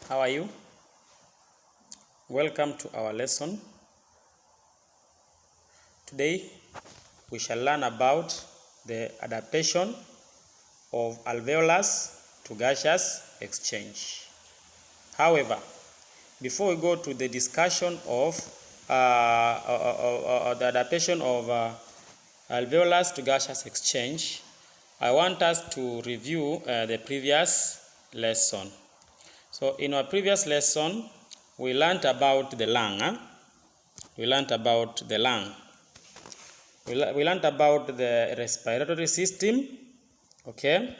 How are you? Welcome to our lesson. Today we shall learn about the adaptation of alveolus to gaseous exchange. However, before we go to the discussion of the adaptation of alveolus to gaseous exchange, I want us to review the previous lesson. So in our previous lesson, we learned about the lung. We learned about the lung. We learned about the respiratory system. Okay.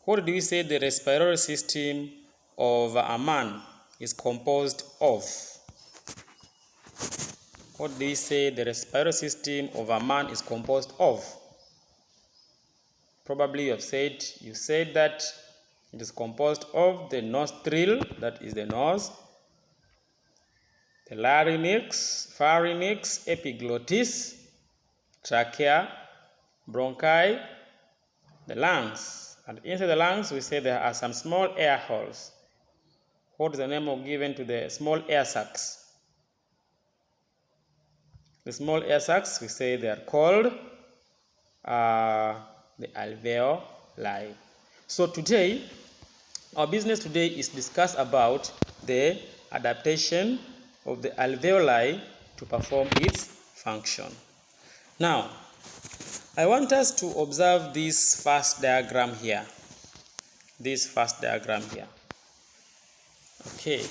What do we say the respiratory system of a man is composed of? What do we say the respiratory system of a man is composed of? Probably you said that it is composed of the nostril, that is the nose, the larynx, pharynx, epiglottis, trachea, bronchi, the lungs. And inside the lungs, we say there are some small air holes. What is the name given to the small air sacs? The small air sacs, we say they are called the alveoli. So today, our business today is discuss about the adaptation of the alveoli to perform its function. Now, I want us to observe this first diagram here. Okay.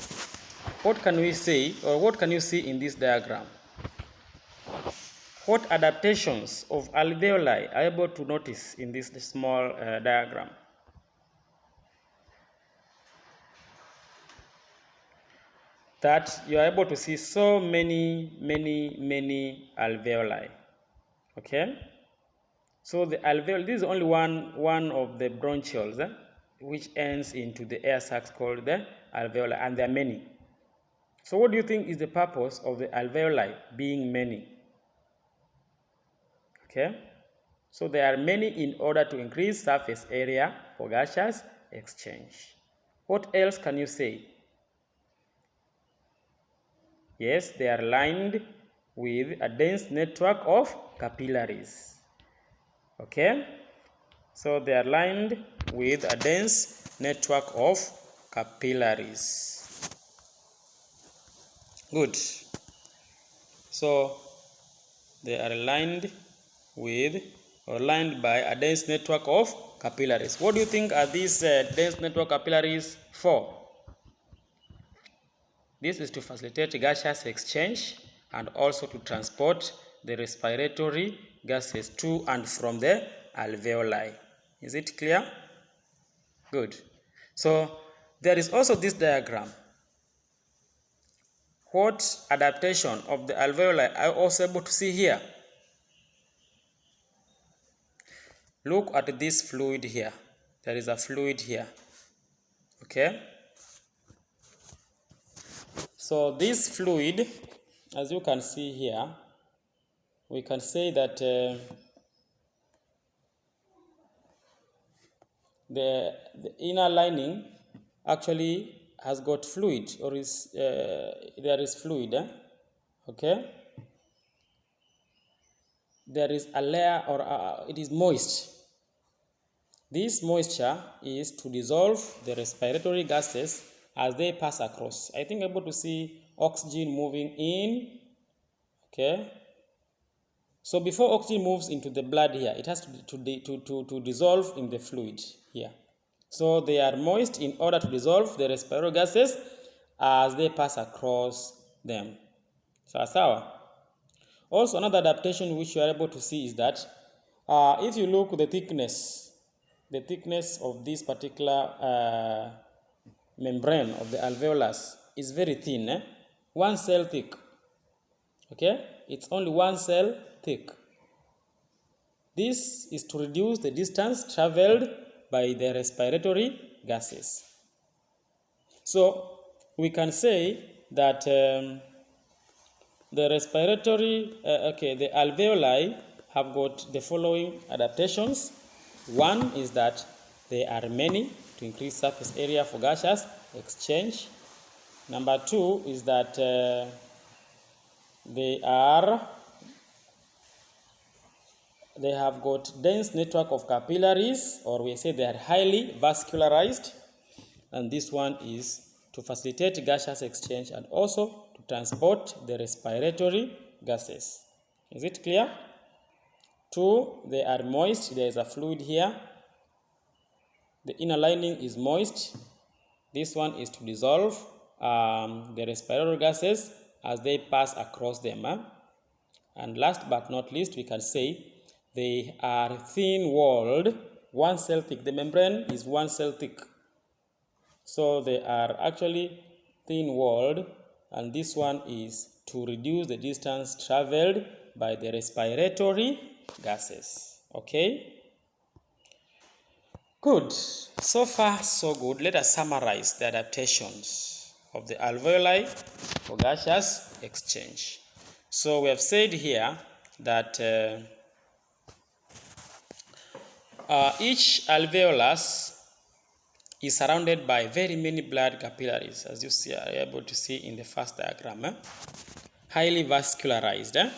What can we say, or what can you see in this diagram? What adaptations of alveoli are able to notice in this small diagram? That you are able to see so many alveoli. Okay? So the alveoli, this is only one of the bronchioles which ends into the air sacs called the alveoli, and there are many. So what do you think is the purpose of the alveoli being many? Okay? So there are many in order to increase surface area for gaseous exchange. What else can you say? Yes, they are lined with a dense network of capillaries. Okay? So they are lined with a dense network of capillaries. Good. So they are lined by a dense network of capillaries. What do you think are these dense network capillaries for? This is to facilitate gaseous exchange and also to transport the respiratory gases to and from the alveoli. Is it clear? Good. So there is also this diagram. What adaptation of the alveoli are you also able to see here? Look at this fluid here. There is a fluid here. Okay? So this fluid, as you can see here, we can say that the inner lining actually has got fluid, or is there is fluid. Okay? There is a layer, or it is moist. This moisture is to dissolve the respiratory gases as they pass across. I think I'm able to see oxygen moving in. Okay. So before oxygen moves into the blood here, it has to dissolve in the fluid here. So they are moist in order to dissolve the respiratory gases as they pass across them. Sawa. Also, another adaptation which you are able to see is that if you look at the thickness of this particular membrane of the alveolus is very thin, 1 cell thick. Okay, it's only 1 cell thick. This is to reduce the distance traveled by the respiratory gases. So we can say that the the alveoli have got the following adaptations. One is that they are many. to increase surface area for gaseous exchange. Number 2 is that they have got dense network of capillaries, or we say they are highly vascularized, and this one is to facilitate gaseous exchange and also to transport the respiratory gases. Is it clear? 2, they are moist. There is a fluid here. The inner lining is moist. This one is to dissolve the respiratory gases as they pass across them. And last but not least, we can say they are thin-walled, one cell thick. The membrane is one cell thick. So they are actually thin-walled, and this one is to reduce the distance traveled by the respiratory gases. Okay? Good. So far, so good. Let us summarize the adaptations of the alveoli for gaseous exchange. So we have said here that each alveolus is surrounded by very many blood capillaries, as you are able to see in the first diagram. Highly vascularized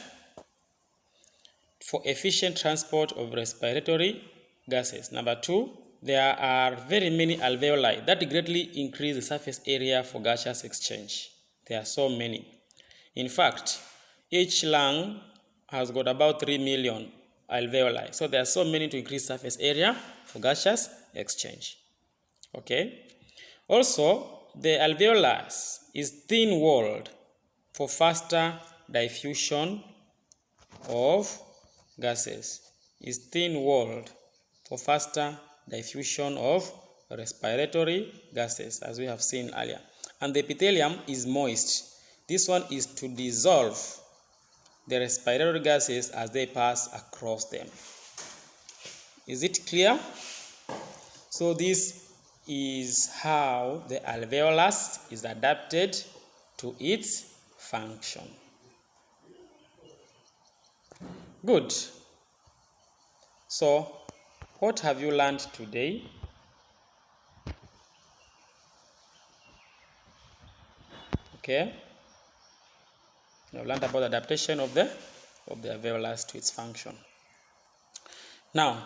for efficient transport of respiratory gases. Number 2, there are very many alveoli that greatly increase the surface area for gaseous exchange. There are so many. In fact, each lung has got about 3 million alveoli. So there are so many to increase surface area for gaseous exchange. Okay. Also, the alveolus is thin-walled for faster diffusion of gases. Is thin-walled for faster diffusion of respiratory gases, as we have seen earlier. And the epithelium is moist. This one is to dissolve the respiratory gases as they pass across them. Is it clear? So this is how the alveolus is adapted to its function. Good. So, what have you learned today? Okay. You have learned about the adaptation of the alveolus to its function. Now,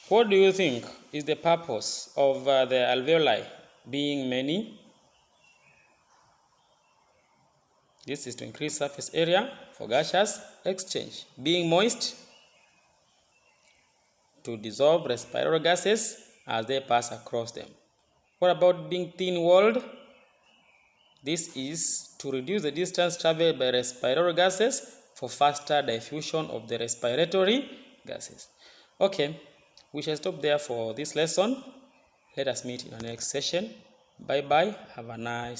what do you think is the purpose of the alveoli being many? This is to increase surface area for gaseous exchange. Being moist, to dissolve respiratory gases as they pass across them. What about being thin-walled? This is to reduce the distance traveled by respiratory gases for faster diffusion of the respiratory gases. Okay, we shall stop there for this lesson. Let us meet in our next session. Bye-bye. Have a nice